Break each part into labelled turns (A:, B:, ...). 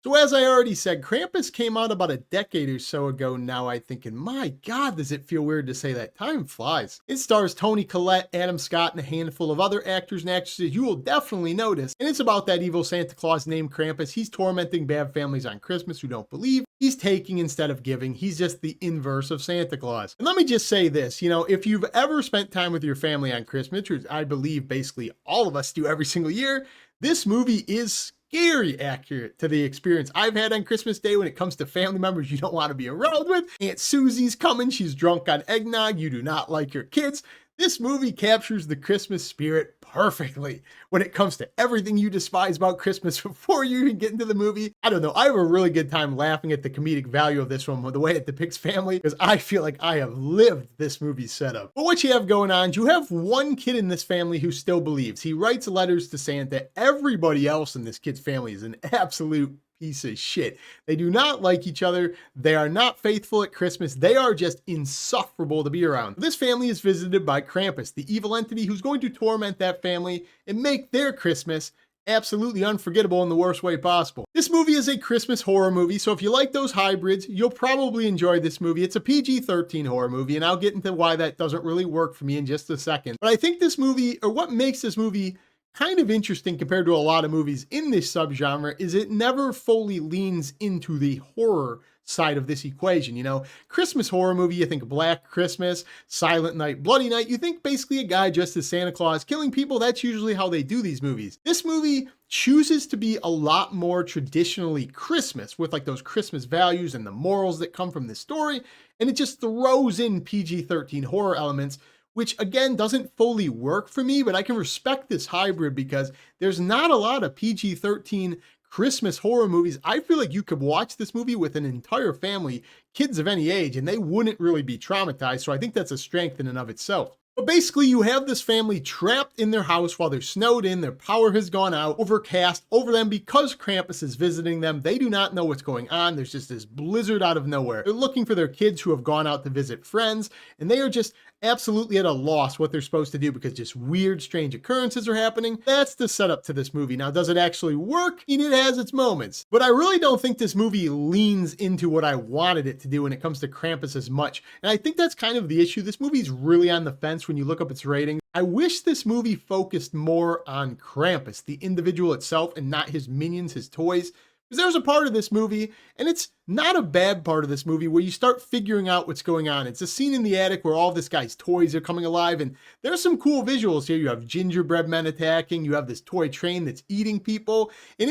A: So as I already said, Krampus came out about a decade or so ago now, I think, and my God, does it feel weird to say that. Time flies. It stars Toni Collette, Adam Scott, and a handful of other actors and actresses you will definitely notice, and it's about that evil Santa Claus named Krampus. He's tormenting bad families on Christmas who don't believe. He's taking instead of giving. He's just the inverse of Santa Claus. And let me just say this, if you've ever spent time with your family on Christmas, which I believe basically all of us do every single year, this movie is scary accurate to the experience I've had on Christmas Day when it comes to family members you don't want to be around with. Aunt Susie's coming. She's drunk on eggnog. You do not like your kids. This movie captures the Christmas spirit perfectly when it comes to everything you despise about Christmas before you even get into the movie. I don't know. I have a really good time laughing at the comedic value of this one, the way it depicts family, because I feel like I have lived this movie's setup. But what you have going on, you have one kid in this family who still believes. He writes letters to Santa. Everybody else in this kid's family is an absolute piece of shit. They do not like each other. They are not faithful at Christmas. They are just insufferable to be around. This family is visited by Krampus, the evil entity who's going to torment that family and make their Christmas absolutely unforgettable in the worst way possible. This movie is a Christmas horror movie, so if you like those hybrids, you'll probably enjoy this movie. It's a PG-13 horror movie, and I'll get into why that doesn't really work for me in just a second. But I think this movie, or what makes this movie kind of interesting compared to a lot of movies in this subgenre, is it never fully leans into the horror side of this equation. Christmas horror movie, you think Black Christmas, Silent Night, Bloody Night, you think basically a guy dressed as Santa Claus killing people. That's usually how they do these movies. This movie chooses to be a lot more traditionally Christmas with like those Christmas values and the morals that come from this story, and it just throws in PG-13 horror elements, which again doesn't fully work for me, but I can respect this hybrid because there's not a lot of PG-13 Christmas horror movies. I feel like you could watch this movie with an entire family, kids of any age, and they wouldn't really be traumatized. So I think that's a strength in and of itself. But basically, you have this family trapped in their house while they're snowed in, their power has gone out, overcast over them because Krampus is visiting them. They do not know what's going on. There's just this blizzard out of nowhere. They're looking for their kids who have gone out to visit friends, and they are just absolutely at a loss what they're supposed to do because just weird, strange occurrences are happening. That's the setup to this movie. Now, does it actually work? It has its moments, but I really don't think this movie leans into what I wanted it to do when it comes to Krampus as much. And I think that's kind of the issue. This movie's really on the fence when you look up its rating. I wish this movie focused more on Krampus, the individual itself, and not his minions, his toys. Because there's a part of this movie, and it's not a bad part of this movie, where you start figuring out what's going on. It's a scene in the attic where all this guy's toys are coming alive, and there's some cool visuals here. You have gingerbread men attacking, you have this toy train that's eating people, and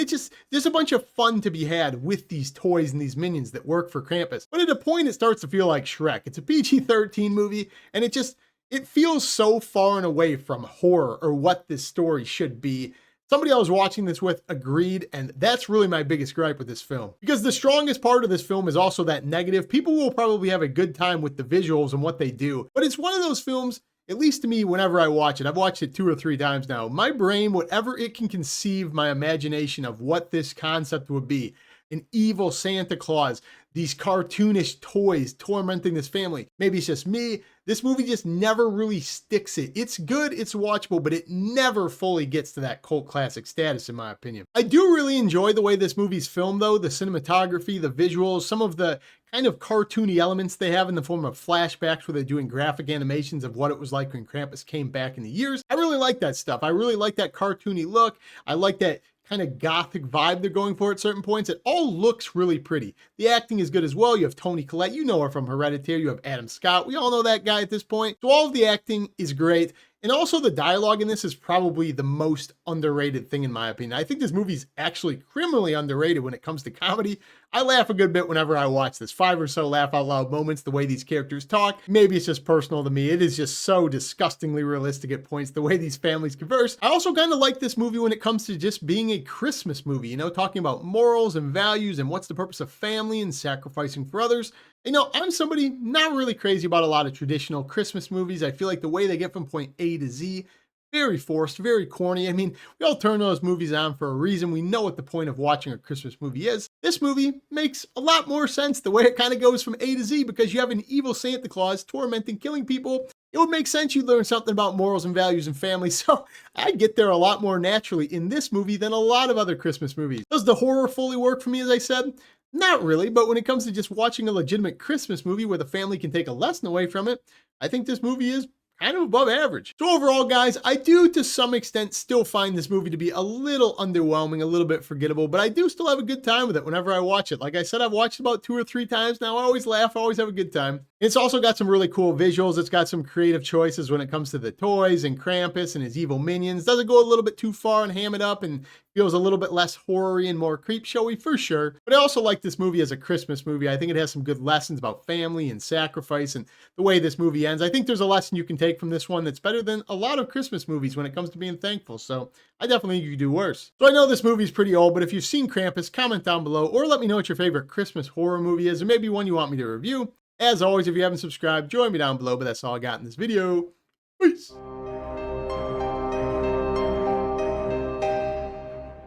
A: there's a bunch of fun to be had with these toys and these minions that work for Krampus. But at a point, it starts to feel like Shrek. It's a PG-13 movie, and it feels so far and away from horror or what this story should be. Somebody I was watching this with agreed, and that's really my biggest gripe with this film. Because the strongest part of this film is also that negative. People will probably have a good time with the visuals and what they do, but it's one of those films, at least to me, whenever I watch it, I've watched it 2 or 3 times now, my brain, whatever it can conceive my imagination of what this concept would be, an evil Santa Claus, these cartoonish toys tormenting this family. Maybe it's just me. This movie just never really sticks it. It's good, it's watchable, but it never fully gets to that cult classic status, in my opinion. I do really enjoy the way this movie's filmed, though. The cinematography, the visuals, some of the kind of cartoony elements they have in the form of flashbacks where they're doing graphic animations of what it was like when Krampus came back in the years. I really like that stuff. I really like that cartoony look. I like that kind of gothic vibe they're going for at certain points. It all looks really pretty. The acting is good as well. You have Toni Collette, you know her from Hereditary. You have Adam Scott, we all know that guy at this point. So all of the acting is great. And also the dialogue in this is probably the most underrated thing in my opinion. I think this movie's actually criminally underrated when it comes to comedy. I laugh a good bit whenever I watch this. 5 or so laugh out loud moments, the way these characters talk. Maybe it's just personal to me. It is just so disgustingly realistic at points, the way these families converse. I also kind of like this movie when it comes to just being a Christmas movie, talking about morals and values and what's the purpose of family and sacrificing for others. I'm somebody not really crazy about a lot of traditional Christmas movies. I feel like the way they get from point A to Z, very forced, very corny. I mean, we all turn those movies on for a reason. We know what the point of watching a Christmas movie is. This movie makes a lot more sense the way it kind of goes from A to Z because you have an evil Santa Claus tormenting, killing people. it would make sense you'd learn something about morals and values and family, so I'd get there a lot more naturally in this movie than a lot of other Christmas movies. Does the horror fully work for me, as I said? Not really, but when it comes to just watching a legitimate Christmas movie where the family can take a lesson away from it, I think this movie is kind of above average. So overall, guys, I do to some extent still find this movie to be a little underwhelming, a little bit forgettable, but I do still have a good time with it whenever I watch it. Like I said, I've watched it about 2 or 3 times now. I always laugh, I always have a good time. It's also got some really cool visuals. It's got some creative choices when it comes to the toys and Krampus and his evil minions. Does it go a little bit too far and ham it up and feels a little bit less horror-y and more creep showy for sure. But I also like this movie as a Christmas movie. I think it has some good lessons about family and sacrifice and the way this movie ends. I think there's a lesson you can take from this one that's better than a lot of Christmas movies when it comes to being thankful. So I definitely think you could do worse. So I know this movie is pretty old, but if you've seen Krampus, comment down below or let me know what your favorite Christmas horror movie is or maybe one you want me to review. As always, if you haven't subscribed, join me down below, but that's all I got in this video. Peace.